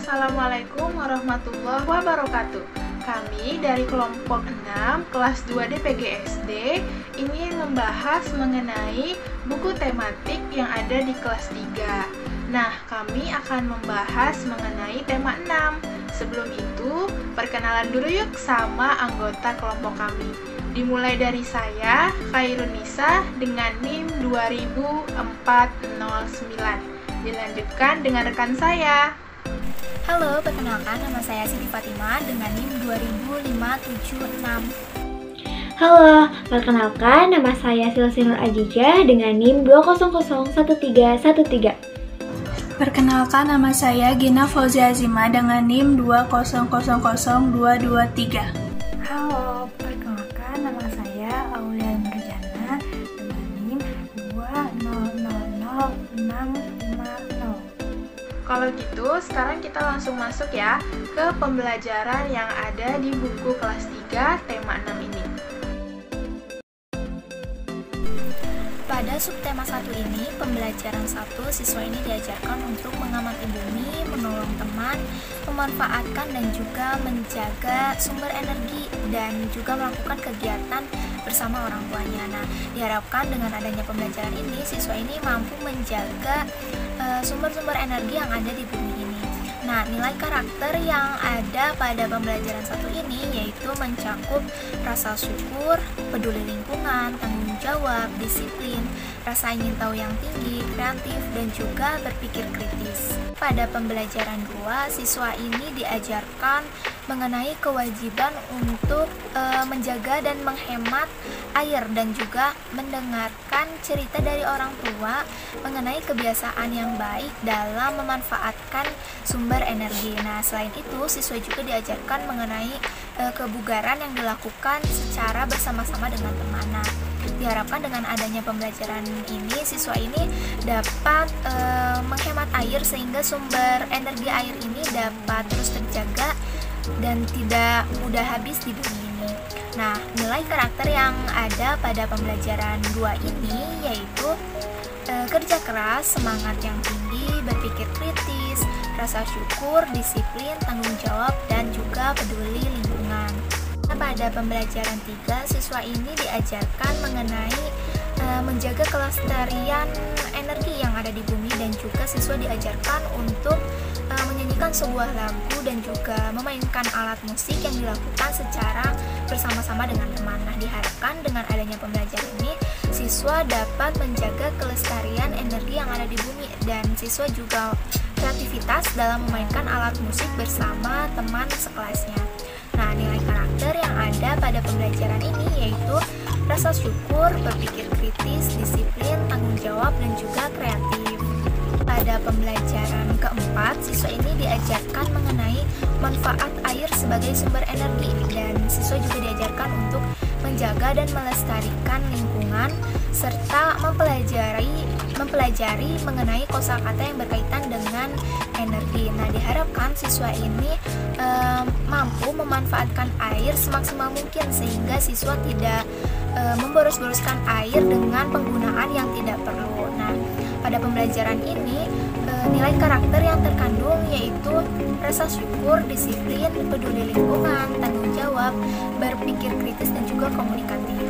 Assalamualaikum warahmatullahi wabarakatuh. Kami dari kelompok 6 kelas 2 DPG SD ingin membahas mengenai buku tematik yang ada di kelas 3. Nah, kami akan membahas mengenai tema 6. Sebelum itu, perkenalan dulu yuk sama anggota kelompok kami. Dimulai dari saya, Khairunisa, dengan NIM 20409. Dilanjutkan dengan rekan saya. Halo, perkenalkan nama saya Siti Fatima dengan NIM 20576. Halo, perkenalkan nama saya Silsi Nur Ajijah dengan NIM 2001313. Perkenalkan nama saya Gina Fauzia Azima dengan NIM 2000223. Halo, perkenalkan nama saya Aulia Nurjana dengan NIM 2000650. Kalau gitu, sekarang kita langsung masuk ya ke pembelajaran yang ada di buku kelas 3 tema 6 ini. Pada subtema 1 ini, pembelajaran 1, siswa ini diajarkan untuk mengamati bumi, menolong teman, memanfaatkan dan juga menjaga sumber energi, dan juga melakukan kegiatan bersama orang tuanya. Nah, diharapkan dengan adanya pembelajaran ini, siswa ini mampu menjaga sumber-sumber energi yang ada di bumi ini. Nah, nilai karakter yang ada pada pembelajaran 1 ini yaitu mencakup rasa syukur, peduli lingkungan, tanggung jawab, disiplin, rasa ingin tahu yang tinggi, kreatif, dan juga berpikir kritis. Pada pembelajaran 2, siswa ini diajarkan mengenai kewajiban untuk menjaga dan menghemat air dan juga mendengarkan cerita dari orang tua mengenai kebiasaan yang baik dalam memanfaatkan sumber energi. Nah, selain itu, siswa juga diajarkan mengenai kebugaran yang dilakukan secara bersama-sama dengan teman. Nah, diharapkan dengan adanya pembelajaran ini, siswa ini dapat menghemat air sehingga sumber energi air ini dapat terus terjaga dan tidak mudah habis di bumi ini. Nah, nilai karakter yang ada pada pembelajaran 2 ini yaitu kerja keras, semangat yang tinggi, berpikir kritis, rasa syukur, disiplin, tanggung jawab, dan juga peduli lingkungan. Nah, pada pembelajaran 3, siswa ini diajarkan mengenai menjaga kelestarian energi yang ada di bumi, dan juga siswa diajarkan untuk menyanyikan sebuah lagu dan juga memainkan alat musik yang dilakukan secara bersama-sama dengan teman. Nah, diharapkan dengan adanya pembelajaran ini, siswa dapat menjaga kelestarian energi yang ada di bumi, dan siswa juga kreativitas dalam memainkan alat musik bersama teman sekelasnya. Nah, nilai karakter yang ada pada pembelajaran ini yaitu rasa syukur, berpikir kritis, disiplin, tanggung jawab, dan juga kreatif. Pada pembelajaran keempat, siswa ini diajarkan mengenai manfaat air sebagai sumber energi, dan siswa juga diajarkan untuk menjaga dan melestarikan lingkungan serta mempelajari mengenai kosakata yang berkaitan dengan energi. Nah, diharapkan siswa ini mampu memanfaatkan air semaksimal mungkin sehingga siswa tidak memboros-boroskan air dengan penggunaan yang tidak perlu. Nah, pada pembelajaran ini nilai karakter yang terkandung yaitu rasa syukur, disiplin, peduli lingkungan, tanggung jawab, berpikir kritis, dan juga komunikatif.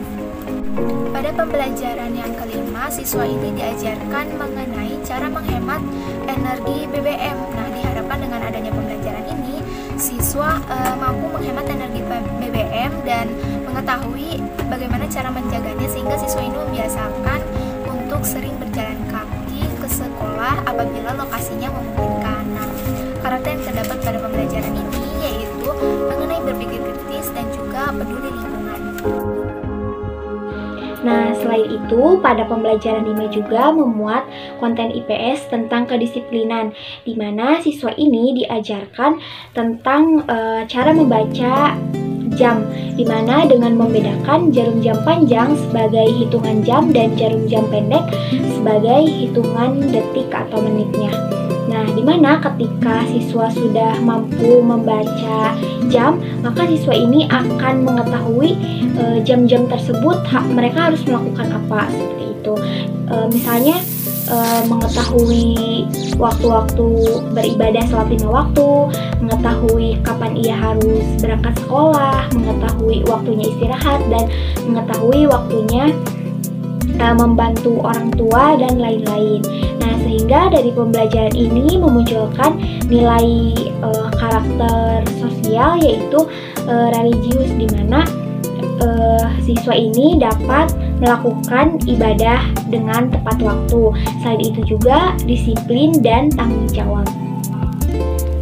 Pada pembelajaran yang kelima, siswa ini diajarkan mengenai cara menghemat energi BBM. Nah, diharapkan dengan adanya pembelajaran ini, siswa mampu menghemat energi BBM dan mengetahui bagaimana cara menjaganya, sehingga siswa ini membiasakan untuk sering berjalan kaki ke sekolah apabila lokasinya memungkinkan. Nah, karakter yang terdapat pada pembelajaran ini yaitu mengenai berpikir kritis dan juga peduli lingkungan. Nah, selain itu, pada pembelajaran 5 juga memuat konten IPS tentang kedisiplinan, di mana siswa ini diajarkan tentang cara membaca jam, di mana dengan membedakan jarum jam panjang sebagai hitungan jam dan jarum jam pendek sebagai hitungan detik atau menitnya. Nah, di mana ketika siswa sudah mampu membaca jam, maka siswa ini akan mengetahui jam-jam tersebut mereka harus melakukan apa, seperti itu. Misalnya mengetahui waktu-waktu beribadah sholat 5 waktu, mengetahui kapan ia harus berangkat sekolah, mengetahui waktunya istirahat, dan mengetahui waktunya membantu orang tua dan lain-lain. Nah, sehingga dari pembelajaran ini memunculkan nilai karakter sosial, yaitu religius, di mana siswa ini dapat melakukan ibadah dengan tepat waktu. Selain itu juga disiplin dan tanggung jawab.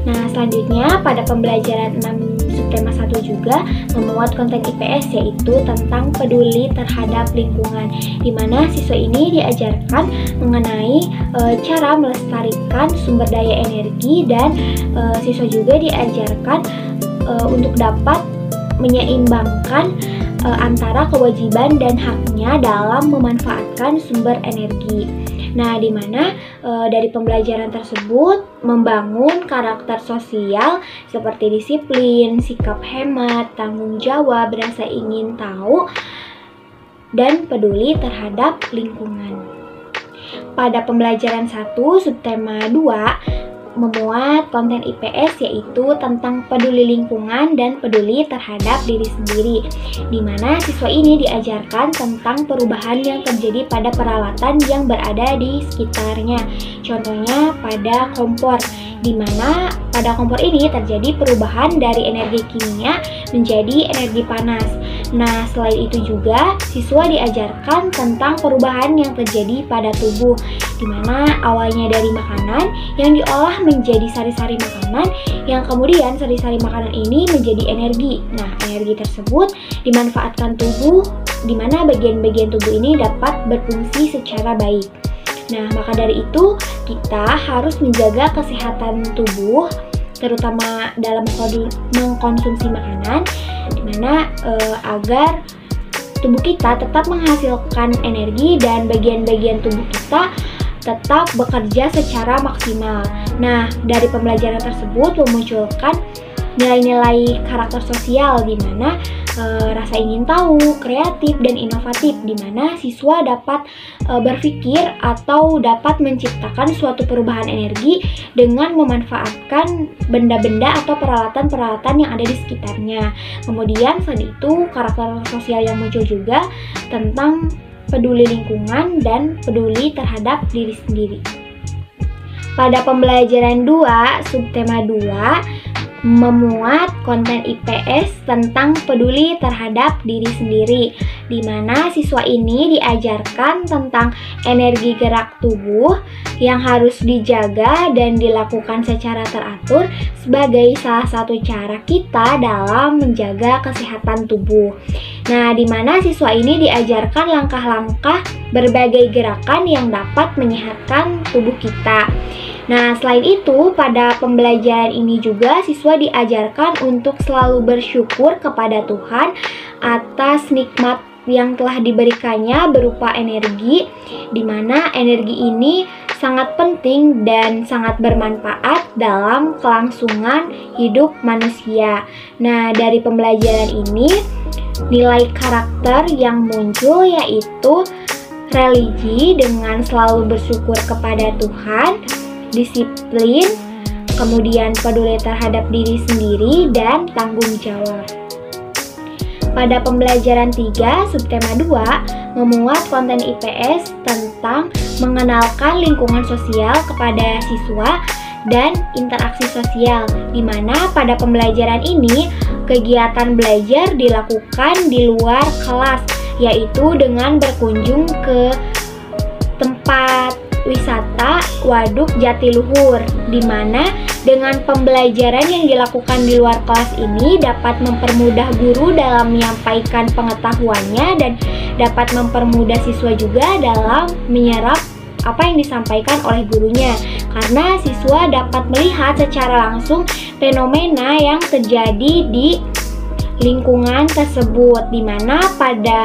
Nah, selanjutnya pada pembelajaran 6 subtema 1 juga memuat konten IPS, yaitu tentang peduli terhadap lingkungan, di mana siswa ini diajarkan mengenai cara melestarikan sumber daya energi, dan siswa juga diajarkan untuk dapat menyeimbangkan antara kewajiban dan haknya dalam memanfaatkan sumber energi. Nah, di mana dari pembelajaran tersebut membangun karakter sosial seperti disiplin, sikap hemat, tanggung jawab, rasa ingin tahu, dan peduli terhadap lingkungan. Pada pembelajaran 1 subtema 2 memuat konten IPS, yaitu tentang peduli lingkungan dan peduli terhadap diri sendiri, di mana siswa ini diajarkan tentang perubahan yang terjadi pada peralatan yang berada di sekitarnya. Contohnya pada kompor, di mana pada kompor ini terjadi perubahan dari energi kimia menjadi energi panas. Nah, selain itu juga siswa diajarkan tentang perubahan yang terjadi pada tubuh, di mana awalnya dari makanan yang diolah menjadi sari-sari makanan, yang kemudian sari-sari makanan ini menjadi energi. Nah, energi tersebut dimanfaatkan tubuh, di mana bagian-bagian tubuh ini dapat berfungsi secara baik. Nah, maka dari itu kita harus menjaga kesehatan tubuh, terutama dalam mengkonsumsi makanan, di mana agar tubuh kita tetap menghasilkan energi dan bagian-bagian tubuh kita tetap bekerja secara maksimal. Nah, dari pembelajaran tersebut memunculkan nilai-nilai karakter sosial, di mana rasa ingin tahu, kreatif, dan inovatif, di mana siswa dapat berpikir atau dapat menciptakan suatu perubahan energi dengan memanfaatkan benda-benda atau peralatan-peralatan yang ada di sekitarnya. Kemudian selain itu karakter sosial yang muncul juga tentang peduli lingkungan dan peduli terhadap diri sendiri. Pada pembelajaran 2 subtema 2 memuat konten IPS tentang peduli terhadap diri sendiri, di mana siswa ini diajarkan tentang energi gerak tubuh yang harus dijaga dan dilakukan secara teratur sebagai salah satu cara kita dalam menjaga kesehatan tubuh. Nah, di mana siswa ini diajarkan langkah-langkah berbagai gerakan yang dapat menyehatkan tubuh kita. Nah, selain itu, pada pembelajaran ini juga siswa diajarkan untuk selalu bersyukur kepada Tuhan atas nikmat yang telah diberikannya berupa energi, di mana energi ini sangat penting dan sangat bermanfaat dalam kelangsungan hidup manusia. Nah, dari pembelajaran ini, nilai karakter yang muncul yaitu religi dengan selalu bersyukur kepada Tuhan, disiplin, kemudian peduli terhadap diri sendiri, dan tanggung jawab. Pada pembelajaran 3 subtema 2 memuat konten IPS tentang mengenalkan lingkungan sosial kepada siswa dan interaksi sosial, di mana pada pembelajaran ini kegiatan belajar dilakukan di luar kelas, yaitu dengan berkunjung ke tempat wisata Waduk Jatiluhur, di mana dengan pembelajaran yang dilakukan di luar kelas ini dapat mempermudah guru dalam menyampaikan pengetahuannya dan dapat mempermudah siswa juga dalam menyerap apa yang disampaikan oleh gurunya, karena siswa dapat melihat secara langsung fenomena yang terjadi di lingkungan tersebut, di mana pada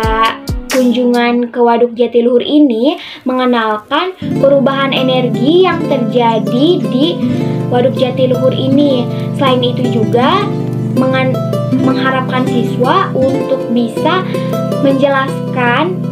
kunjungan ke Waduk Jatiluhur ini mengenalkan perubahan energi yang terjadi di Waduk Jatiluhur ini. Selain itu juga mengharapkan siswa untuk bisa menjelaskan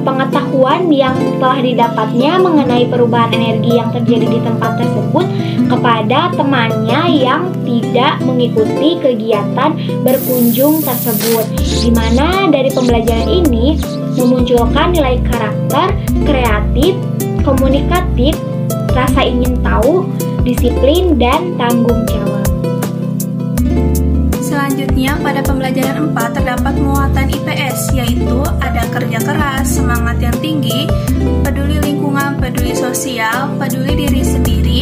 pengetahuan yang telah didapatnya mengenai perubahan energi yang terjadi di tempat tersebut kepada temannya yang tidak mengikuti kegiatan berkunjung tersebut, di mana dari pembelajaran ini memunculkan nilai karakter, kreatif, komunikatif, rasa ingin tahu, disiplin, dan tanggung jawab. Selanjutnya, pada pembelajaran 4 terdapat muatan IPS, yaitu ada kerja keras, semangat yang tinggi, peduli lingkungan, peduli sosial, peduli diri sendiri,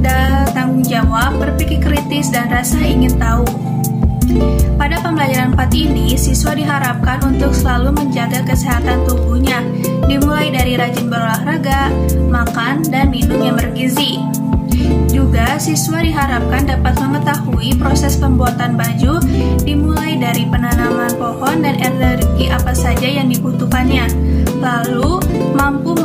dan tanggung jawab, berpikir kritis, dan rasa ingin tahu. Pada pembelajaran 4 ini, siswa diharapkan untuk selalu menjaga kesehatan tubuhnya, dimulai dari rajin berolahraga, makan, dan minum yang bergizi. Juga, siswa diharapkan dapat mengetahui proses pembuatan baju, dimulai dari penanaman pohon dan energi apa saja yang dibutuhkannya. Lalu, mampu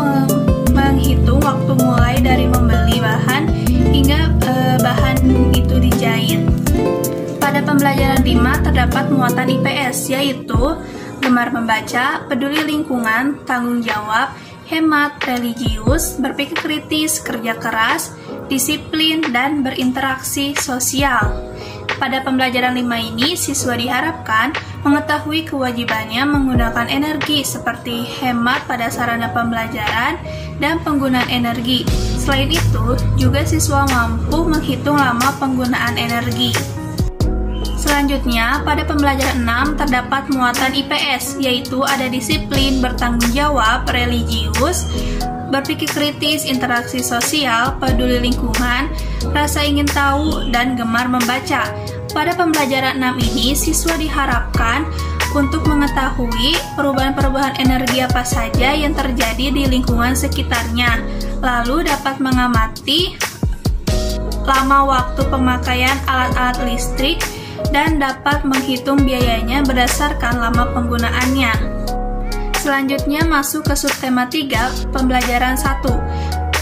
menghitung waktu mulai dari membeli bahan hingga bahan itu dijahit. Pada pembelajaran 5 terdapat muatan IPS, yaitu gemar membaca, peduli lingkungan, tanggung jawab, hemat, religius, berpikir kritis, kerja keras, disiplin, dan berinteraksi sosial. Pada pembelajaran 5 ini, siswa diharapkan mengetahui kewajibannya menggunakan energi seperti hemat pada sarana pembelajaran dan penggunaan energi. Selain itu, juga siswa mampu menghitung lama penggunaan energi. Selanjutnya, pada pembelajaran 6 terdapat muatan IPS, yaitu ada disiplin, bertanggung jawab, religius, berpikir kritis, interaksi sosial, peduli lingkungan, rasa ingin tahu, dan gemar membaca. Pada pembelajaran 6 ini, siswa diharapkan untuk mengetahui perubahan-perubahan energi apa saja yang terjadi di lingkungan sekitarnya, lalu dapat mengamati lama waktu pemakaian alat-alat listrik, dan dapat menghitung biayanya berdasarkan lama penggunaannya. Selanjutnya masuk ke subtema 3, pembelajaran 1.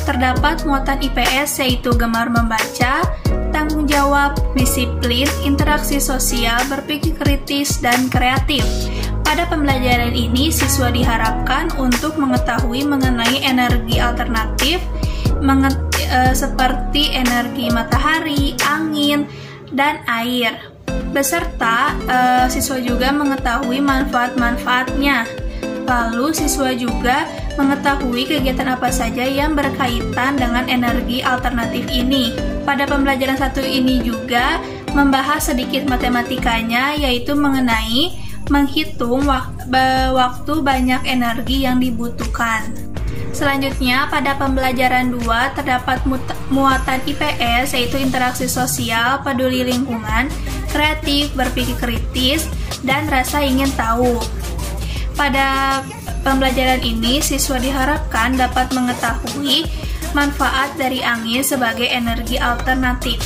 Terdapat muatan IPS, yaitu gemar membaca, tanggung jawab, disiplin, interaksi sosial, berpikir kritis, dan kreatif. Pada pembelajaran ini, siswa diharapkan untuk mengetahui mengenai energi alternatif, seperti energi matahari, angin, dan air. Beserta siswa juga mengetahui manfaat-manfaatnya. Lalu siswa juga mengetahui kegiatan apa saja yang berkaitan dengan energi alternatif ini. Pada pembelajaran 1 ini juga membahas sedikit matematikanya, yaitu mengenai menghitung waktu banyak energi yang dibutuhkan. Selanjutnya, pada pembelajaran 2 terdapat muatan IPS, yaitu interaksi sosial, peduli lingkungan, kreatif, berpikir kritis, dan rasa ingin tahu. Pada pembelajaran ini, siswa diharapkan dapat mengetahui manfaat dari angin sebagai energi alternatif.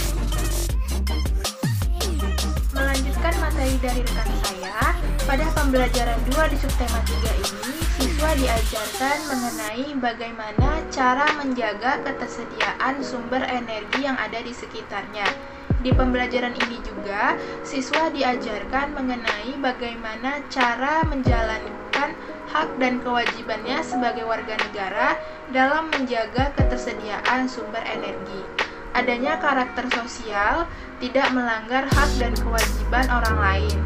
Melanjutkan materi dari rekan saya, pada pembelajaran 2 di subtema 3 ini, siswa diajarkan mengenai bagaimana cara menjaga ketersediaan sumber energi yang ada di sekitarnya. Di pembelajaran ini juga, siswa diajarkan mengenai bagaimana cara menjalankan hak dan kewajibannya sebagai warga negara dalam menjaga ketersediaan sumber energi. Adanya karakter sosial, tidak melanggar hak dan kewajiban orang lain.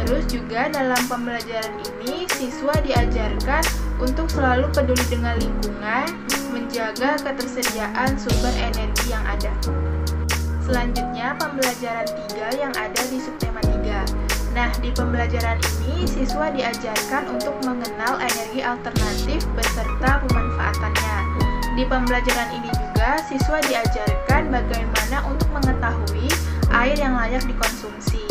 Terus juga dalam pembelajaran ini, siswa diajarkan untuk selalu peduli dengan lingkungan, menjaga ketersediaan sumber energi yang ada. Selanjutnya, pembelajaran 3 yang ada di subtema 3. Nah, di pembelajaran ini, siswa diajarkan untuk mengenal energi alternatif beserta pemanfaatannya. Di pembelajaran ini juga, siswa diajarkan bagaimana untuk mengetahui air yang layak dikonsumsi.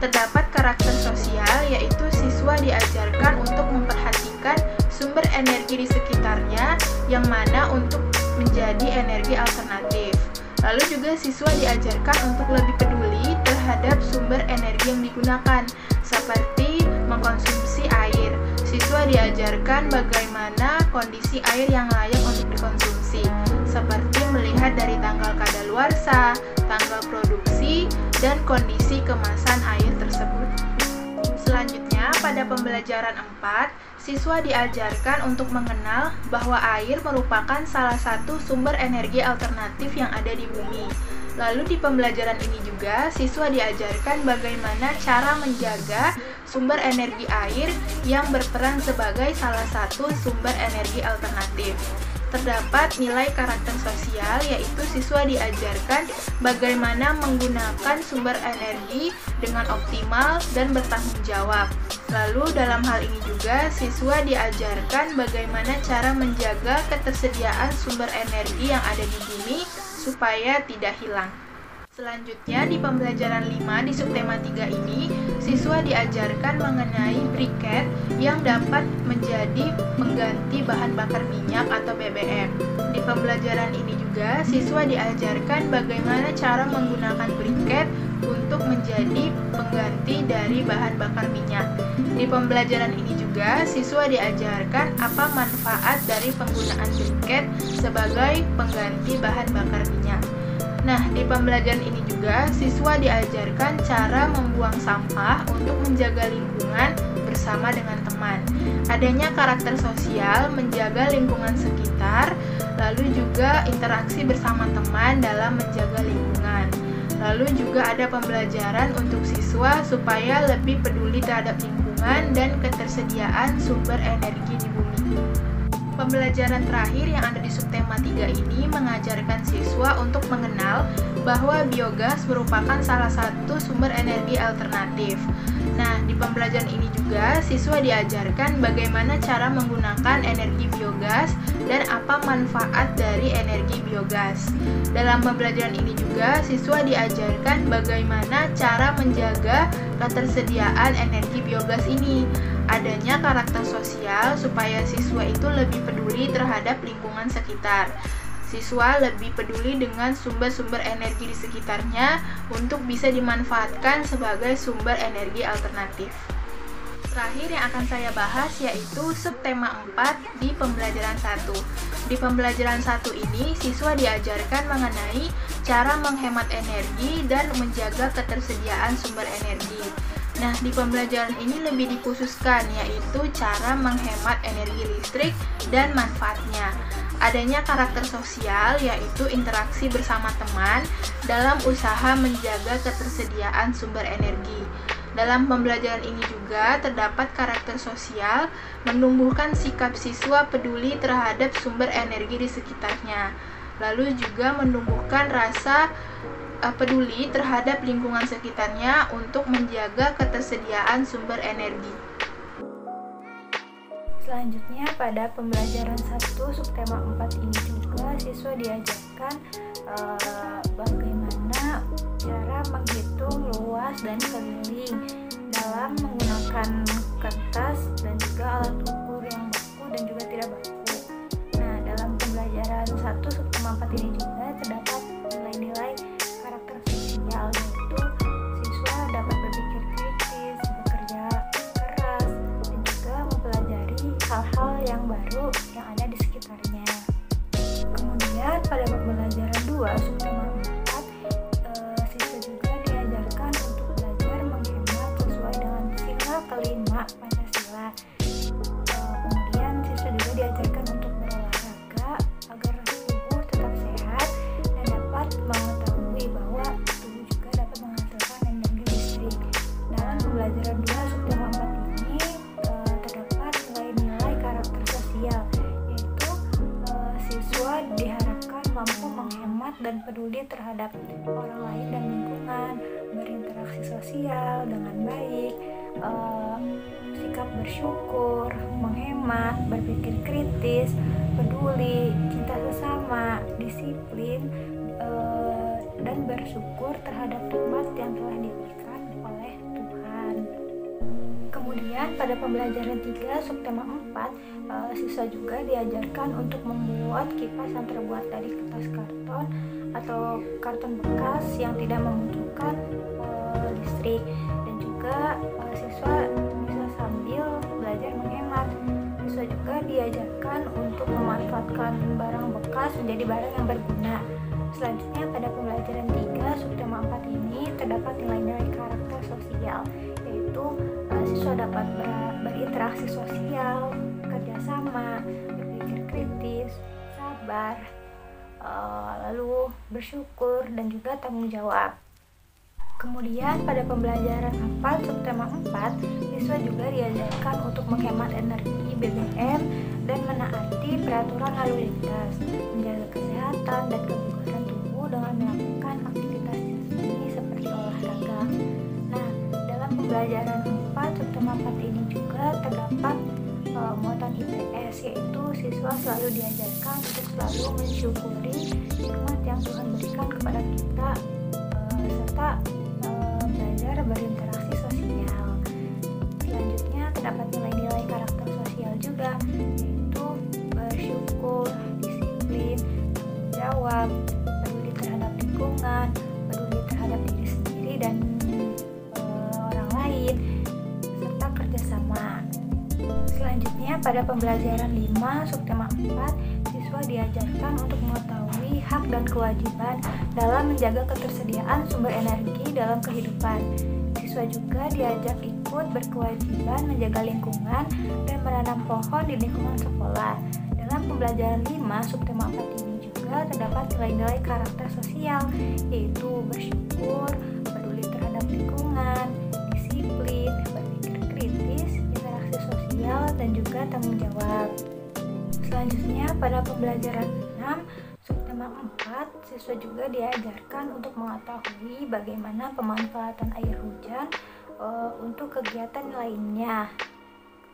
Terdapat karakter sosial, yaitu siswa diajarkan untuk memperhatikan sumber energi di sekitarnya yang mana untuk menjadi energi alternatif. Lalu juga siswa diajarkan untuk lebih peduli terhadap sumber energi yang digunakan, seperti mengkonsumsi air. Siswa diajarkan bagaimana kondisi air yang layak untuk dikonsumsi, seperti melihat dari tanggal kadaluarsa, tanggal produksi, dan kondisi kemasan air tersebut. Selanjutnya, pada pembelajaran 4, siswa diajarkan untuk mengenal bahwa air merupakan salah satu sumber energi alternatif yang ada di bumi. Lalu di pembelajaran ini juga, siswa diajarkan bagaimana cara menjaga sumber energi air yang berperan sebagai salah satu sumber energi alternatif. Terdapat nilai karakter sosial, yaitu siswa diajarkan bagaimana menggunakan sumber energi dengan optimal dan bertanggung jawab. Lalu dalam hal ini juga, siswa diajarkan bagaimana cara menjaga ketersediaan sumber energi yang ada di bumi supaya tidak hilang. Selanjutnya di pembelajaran 5 di subtema 3 ini, siswa diajarkan mengenai briket yang dapat menjadi pengganti bahan bakar minyak atau BBM. Di pembelajaran ini juga, siswa diajarkan bagaimana cara menggunakan briket untuk menjadi pengganti dari bahan bakar minyak. Di pembelajaran ini juga, siswa diajarkan apa manfaat dari penggunaan briket sebagai pengganti bahan bakar minyak. Nah, di pembelajaran ini juga, siswa diajarkan cara membuang sampah untuk menjaga lingkungan bersama dengan teman. Adanya karakter sosial, menjaga lingkungan sekitar, lalu juga interaksi bersama teman dalam menjaga lingkungan. Lalu juga ada pembelajaran untuk siswa supaya lebih peduli terhadap lingkungan dan ketersediaan sumber energi di bumi. Pembelajaran terakhir yang ada di subtema 3 ini mengajarkan siswa untuk mengenal bahwa biogas merupakan salah satu sumber energi alternatif. Nah, di pembelajaran ini juga siswa diajarkan bagaimana cara menggunakan energi biogas dan apa manfaat dari energi biogas. Dalam pembelajaran ini juga siswa diajarkan bagaimana cara menjaga ketersediaan energi biogas ini. Adanya karakter sosial supaya siswa itu lebih peduli terhadap lingkungan sekitar. Siswa lebih peduli dengan sumber-sumber energi di sekitarnya untuk bisa dimanfaatkan sebagai sumber energi alternatif. Terakhir yang akan saya bahas yaitu subtema 4 di pembelajaran 1. Di pembelajaran 1 ini, siswa diajarkan mengenai cara menghemat energi dan menjaga ketersediaan sumber energi. Nah, di pembelajaran ini lebih dikhususkan yaitu cara menghemat energi listrik dan manfaatnya. Adanya karakter sosial yaitu interaksi bersama teman dalam usaha menjaga ketersediaan sumber energi. Dalam pembelajaran ini juga terdapat karakter sosial menumbuhkan sikap siswa peduli terhadap sumber energi di sekitarnya. Lalu juga menumbuhkan rasa peduli terhadap lingkungan sekitarnya untuk menjaga ketersediaan sumber energi. Selanjutnya pada pembelajaran 1 subtema 4 ini juga siswa diajarkan bagaimana cara menghitung luas dan keliling dalam menggunakan kertas dan juga alat ukur yang baku dan juga tidak baku. Nah, dalam pembelajaran 1 subtema 4 ini juga terdapat nilai-nilai karakter sosial, yaitu siswa dapat berpikir kritis, bekerja keras, dan juga mempelajari hal-hal yang baru yang ada di sekitarnya. Kemudian pada pembelajaran 2 subtema 4, siswa juga diajarkan untuk belajar menghemat sesuai dengan sila kelima Pancasila. Kemudian siswa juga diajarkan untuk berolahraga agar tubuh tetap sehat dan dapat mengetahui bahwa tubuh juga dapat menghasilkan energi listrik. Dalam pembelajaran 2 subtema 4 ini terdapat nilai-nilai karakter sosial, yaitu siswa diharapkan mampu menghemat dan peduli terhadap orang lain dan lingkungan, berinteraksi sosial dengan baik, sikap bersyukur, menghemat, berpikir kritis, peduli, cinta sesama, disiplin, dan bersyukur terhadap nikmat yang telah diberikan oleh Tuhan. Kemudian pada pembelajaran 3 subtema 4, siswa juga diajarkan untuk membuat kipas yang terbuat dari kertas karton atau karton bekas yang tidak membutuhkan listrik, dan juga siswa bisa sambil belajar menghemat. Siswa juga diajarkan untuk memanfaatkan barang bekas menjadi barang yang berguna. Selanjutnya pada pembelajaran 3 subtema 4 ini terdapat nilai-nilai karakter sosial, yaitu siswa dapat berinteraksi sosial, kerjasama, berpikir kritis, sabar, lalu bersyukur, dan juga tanggung jawab. Kemudian pada pembelajaran 4 subtema 4, siswa juga diajarkan untuk menghemat energi BBM dan menaati peraturan lalu lintas, menjaga kesehatan dan kebugaran tubuh dengan melakukan aktivitas ini seperti olahraga. Nah, dalam pembelajaran 4 subtema 4 ini juga terdapat muatan IPS, yaitu siswa selalu diajarkan untuk selalu mensyukuri nikmat yang Tuhan berikan kepada kita, serta belajar berinteraksi sosial. Selanjutnya terdapat nilai-nilai karakter sosial juga, yaitu bersyukur, disiplin, tanggung jawab, peduli terhadap lingkungan, peduli terhadap diri sendiri dan orang lain, serta kerjasama. Selanjutnya pada pembelajaran 5 subtema 4, siswa diajarkan untuk mengetahui hak dan kewajiban dalam menjaga ketersediaan sumber energi dalam kehidupan. Siswa juga diajak ikut berkewajiban menjaga lingkungan dan menanam pohon di lingkungan sekolah. Dalam pembelajaran 5 subtema 4 ini juga terdapat nilai-nilai karakter sosial, yaitu bersyukur, peduli terhadap lingkungan, disiplin, berpikir kritis, interaksi sosial, dan juga tanggung jawab. Selanjutnya pada pembelajaran 6 subtema 4, siswa juga diajarkan untuk mengetahui bagaimana pemanfaatan air hujan untuk kegiatan lainnya,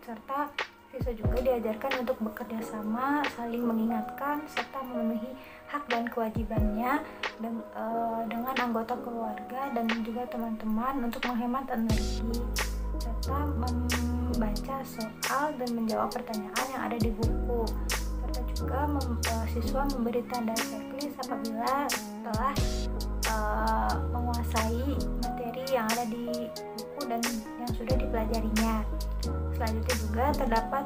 serta siswa juga diajarkan untuk bekerja sama, saling mengingatkan, serta memenuhi hak dan kewajibannya dengan anggota keluarga dan juga teman-teman untuk menghemat energi, serta membaca soal dan menjawab pertanyaan yang ada di buku, serta juga siswa memberi tanda checklist apabila telah menguasai materi yang ada di buku dan yang sudah dipelajarinya. Selanjutnya juga terdapat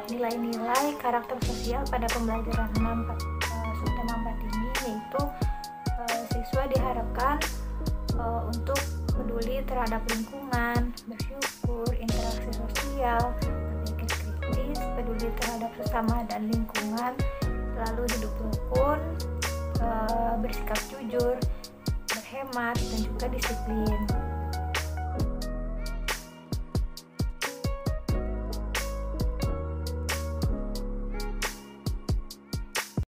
nilai-nilai karakter sosial pada pembelajaran 6 subtema 4 ini, yaitu siswa diharapkan untuk peduli terhadap lingkungan, bersyukur, interaksi sosial, berpikir kritis, peduli terhadap sesama dan lingkungan, lalu hidup rukun, bersikap jujur, berhemat, dan juga disiplin.